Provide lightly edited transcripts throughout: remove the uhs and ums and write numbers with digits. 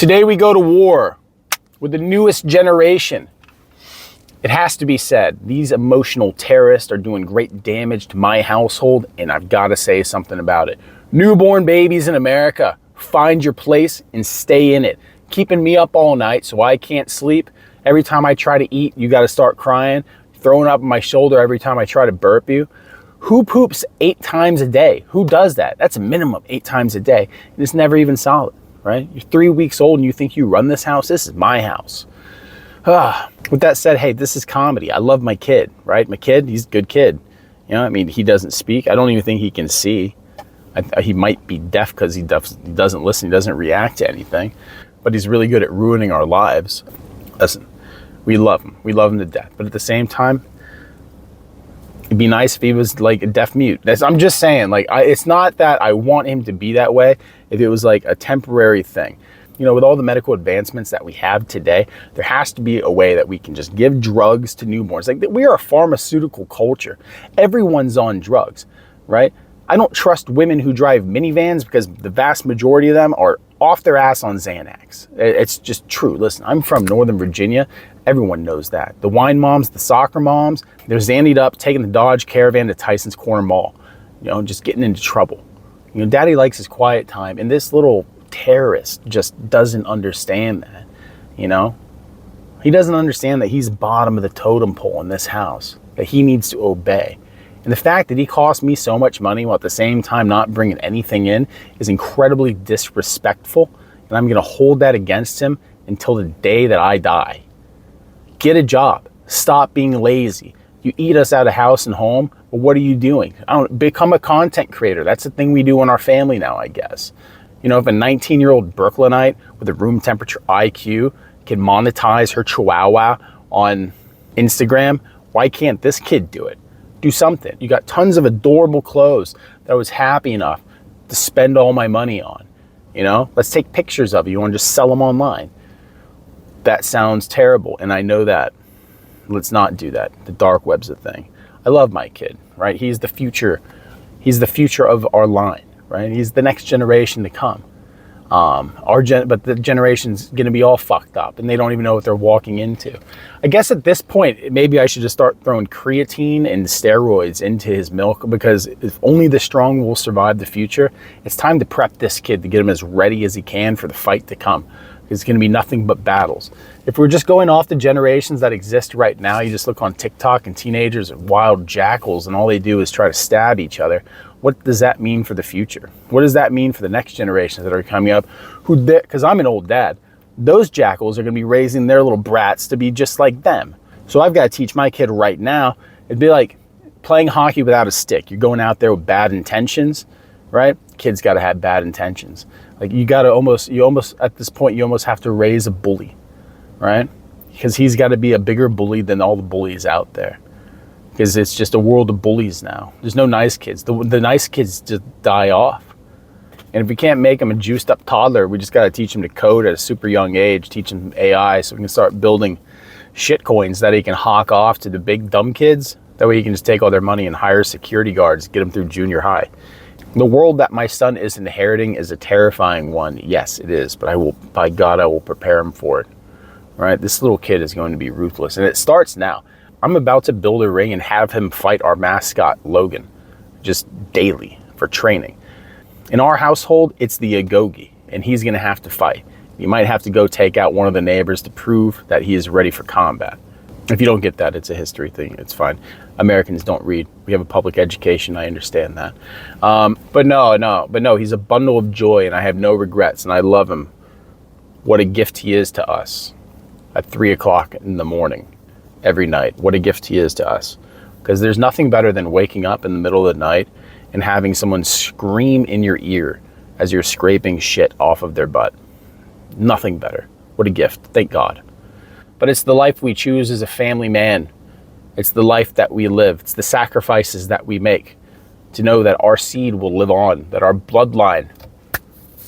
Today we go to war with the newest generation. It has to be said, these emotional terrorists are doing great damage to my household, and I've got to say something about it. Newborn babies in America, find your place and stay in it. Keeping me up all night so I can't sleep. Every time I try to eat, you got to start crying. Throwing up on my shoulder every time I try to burp you. Who poops 8 times a day? Who does that? That's a minimum 8 times a day. And it's never even solid, right? You're 3 weeks old and you think you run this house? This is my house. With that said, hey, this is comedy. I love my kid, right? My kid, he's a good kid. You know, I mean, he doesn't speak. I don't even think he can see. He might be deaf because he doesn't listen. He doesn't react to anything. But he's really good at ruining our lives. Listen, we love him. We love him to death. But at the same time, it'd be nice if he was like a deaf mute. I'm just saying, like, it's not that I want him to be that way. If it was like a temporary thing. You know, with all the medical advancements that we have today, there has to be a way that we can just give drugs to newborns. Like, we are a pharmaceutical culture. Everyone's on drugs, right? I don't trust women who drive minivans because the vast majority of them are off their ass on Xanax. It's just true. Listen, I'm from Northern Virginia. Everyone knows that. The wine moms, the soccer moms, they're zannied up, taking the Dodge Caravan to Tyson's Corner Mall, you know, just getting into trouble. You know, daddy likes his quiet time, and this little terrorist just doesn't understand that, you know? He doesn't understand that he's bottom of the totem pole in this house, that he needs to obey. And the fact that he cost me so much money while at the same time not bringing anything in is incredibly disrespectful, and I'm gonna hold that against him until the day that I die. Get a job. Stop being lazy. You eat us out of house and home, but what are you doing? Become a content creator. That's the thing we do in our family now, I guess. You know, if a 19-year-old Brooklynite with a room temperature IQ can monetize her chihuahua on Instagram, why can't this kid do it? Do something. You got tons of adorable clothes that I was happy enough to spend all my money on. You know, let's take pictures of you and just sell them online. That sounds terrible, and I know that. Let's not do that. The dark web's a thing. I love my kid, right? He's the future. He's the future of our line, right? He's the next generation to come. But the generation's gonna be all fucked up, and they don't even know what they're walking into. I guess at this point, maybe I should just start throwing creatine and steroids into his milk, because if only the strong will survive the future, it's time to prep this kid to get him as ready as he can for the fight to come. It's going to be nothing but battles. If we're just going off the generations that exist right now, you just look on TikTok and teenagers are wild jackals and all they do is try to stab each other. What does that mean for the future? What does that mean for the next generations that are coming up? Because I'm an old dad. Those jackals are going to be raising their little brats to be just like them. So I've got to teach my kid right now. It'd be like playing hockey without a stick. You're going out there with bad intentions, right? Kids got to have bad intentions. Like you almost at this point, you almost have to raise a bully, right? Because he's got to be a bigger bully than all the bullies out there. Because it's just a world of bullies now. There's no nice kids. The nice kids just die off. And if we can't make him a juiced up toddler, we just got to teach him to code at a super young age, teach him AI so we can start building shit coins that he can hawk off to the big dumb kids. That way he can just take all their money and hire security guards, get them through junior high. The world that my son is inheriting is a terrifying one. Yes, it is. But by God, I will prepare him for it. Right? This little kid is going to be ruthless. And it starts now. I'm about to build a ring and have him fight our mascot, Logan, just daily for training. In our household, it's the Agogi, and he's going to have to fight. You might have to go take out one of the neighbors to prove that he is ready for combat. If you don't get that, it's a history thing. It's fine. Americans don't read. We have a public education. I understand that. But no, he's a bundle of joy, and I have no regrets, and I love him. What a gift he is to us at 3 o'clock in the morning every night. What a gift he is to us. Because there's nothing better than waking up in the middle of the night and having someone scream in your ear as you're scraping shit off of their butt. Nothing better. What a gift. Thank God. But it's the life we choose as a family man. It's the life that we live. It's the sacrifices that we make to know that our seed will live on, that our bloodline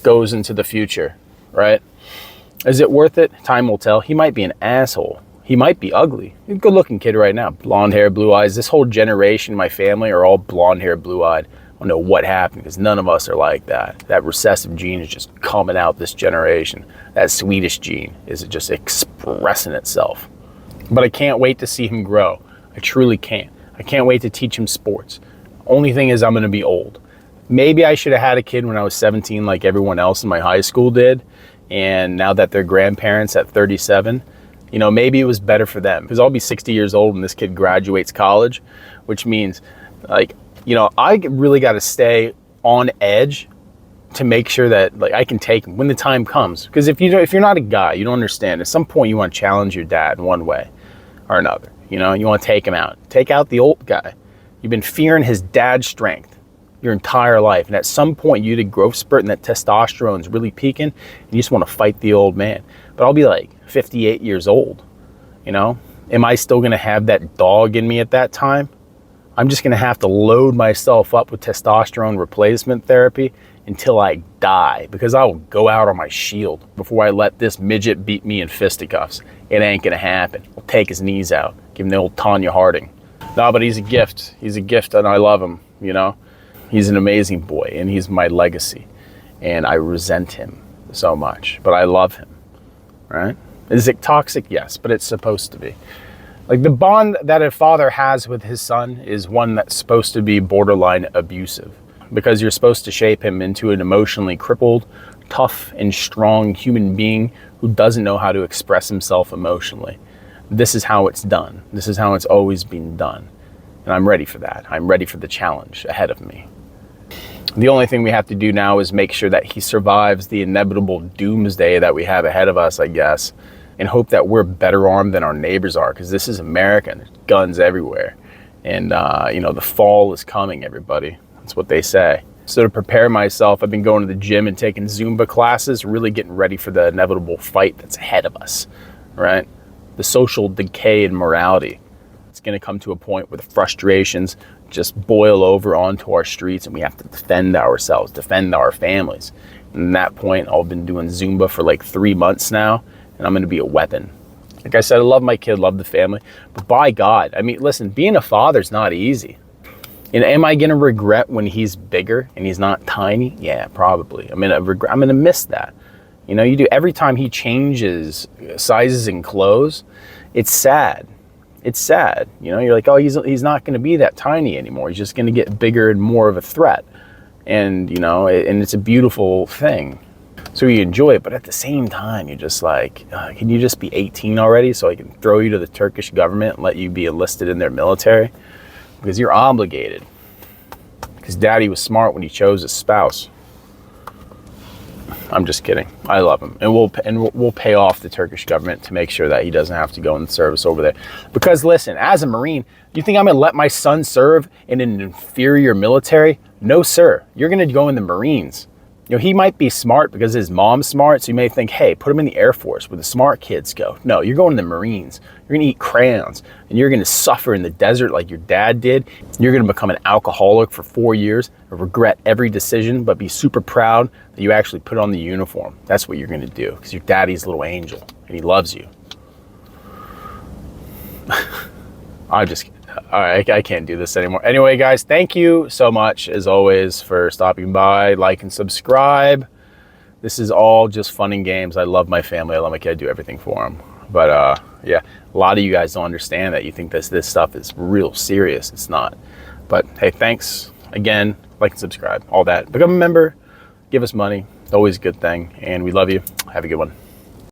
goes into the future, right? Is it worth it? Time will tell. He might be an asshole. He might be ugly. He's a good looking kid right now. Blonde hair, blue eyes. This whole generation, my family are all blonde hair, blue eyed. don't know what happened, because none of us are like that. That recessive gene is just coming out this generation. That Swedish gene is just expressing itself. But I can't wait to see him grow. I truly can't. I can't wait to teach him sports. Only thing is, I'm going to be old. Maybe I should have had a kid when I was 17 like everyone else in my high school did. And now that they're grandparents at 37, you know, maybe it was better for them, because I'll be 60 years old when this kid graduates college, which means, like, you know, I really got to stay on edge to make sure that, like, I can take him when the time comes. Because if you're not a guy, you don't understand. At some point, you want to challenge your dad in one way or another. You know, you want to take him out. Take out the old guy. You've been fearing his dad's strength your entire life, and at some point, you hit a growth spurt, and that testosterone's really peaking, and you just want to fight the old man. But I'll be like 58 years old. You know, am I still going to have that dog in me at that time? I'm just going to have to load myself up with testosterone replacement therapy until I die, because I will go out on my shield before I let this midget beat me in fisticuffs. It ain't going to happen. I'll take his knees out, give him the old Tanya Harding. No, but he's a gift. He's a gift, and I love him, you know. He's an amazing boy, and he's my legacy, and I resent him so much, but I love him, right? Is it toxic? Yes, but it's supposed to be. Like, the bond that a father has with his son is one that's supposed to be borderline abusive, because you're supposed to shape him into an emotionally crippled, tough, and strong human being who doesn't know how to express himself emotionally. This is how it's done. This is how it's always been done. And I'm ready for that. I'm ready for the challenge ahead of me. The only thing we have to do now is make sure that he survives the inevitable doomsday that we have ahead of us, I guess, and hope that we're better armed than our neighbors are, because this is America and there's guns everywhere. And, you know, the fall is coming, everybody. That's what they say. So to prepare myself, I've been going to the gym and taking Zumba classes, really getting ready for the inevitable fight that's ahead of us, right? The social decay in morality. It's going to come to a point where the frustrations just boil over onto our streets, and we have to defend ourselves, defend our families. And at that point, I've been doing Zumba for like 3 months now, and I'm going to be a weapon. Like I said, I love my kid, love the family, but by God, I mean, listen, being a father's not easy. And am I going to regret when he's bigger and he's not tiny? Yeah, probably. I'm going to miss that. You know, you do, every time he changes sizes and clothes, it's sad. It's sad. You know, you're like, oh, he's not going to be that tiny anymore. He's just going to get bigger and more of a threat. And, you know, and it's a beautiful thing. So you enjoy it, but at the same time, you're just like, can you just be 18 already so I can throw you to the Turkish government and let you be enlisted in their military? Because you're obligated. Because daddy was smart when he chose his spouse. I'm just kidding. I love him, and we'll pay off the Turkish government to make sure that he doesn't have to go in the service over there. Because listen, as a Marine, do you think I'm going to let my son serve in an inferior military? No, sir. You're going to go in the Marines. You know, he might be smart because his mom's smart, so you may think, hey, put him in the Air Force where the smart kids go. No, you're going to the Marines. You're going to eat crayons, and you're going to suffer in the desert like your dad did. You're going to become an alcoholic for 4 years, regret every decision, but be super proud that you actually put on the uniform. That's what you're going to do, because your daddy's a little angel, and he loves you. I can't do this anymore. Anyway, guys, thank you so much, as always, for stopping by. Like and subscribe. This is all just fun and games. I love my family. I love my kid. I do everything for them. But, yeah, a lot of you guys don't understand that. You think this stuff is real serious. It's not. But, hey, thanks again. Like and subscribe. All that. Become a member. Give us money. It's always a good thing. And we love you. Have a good one.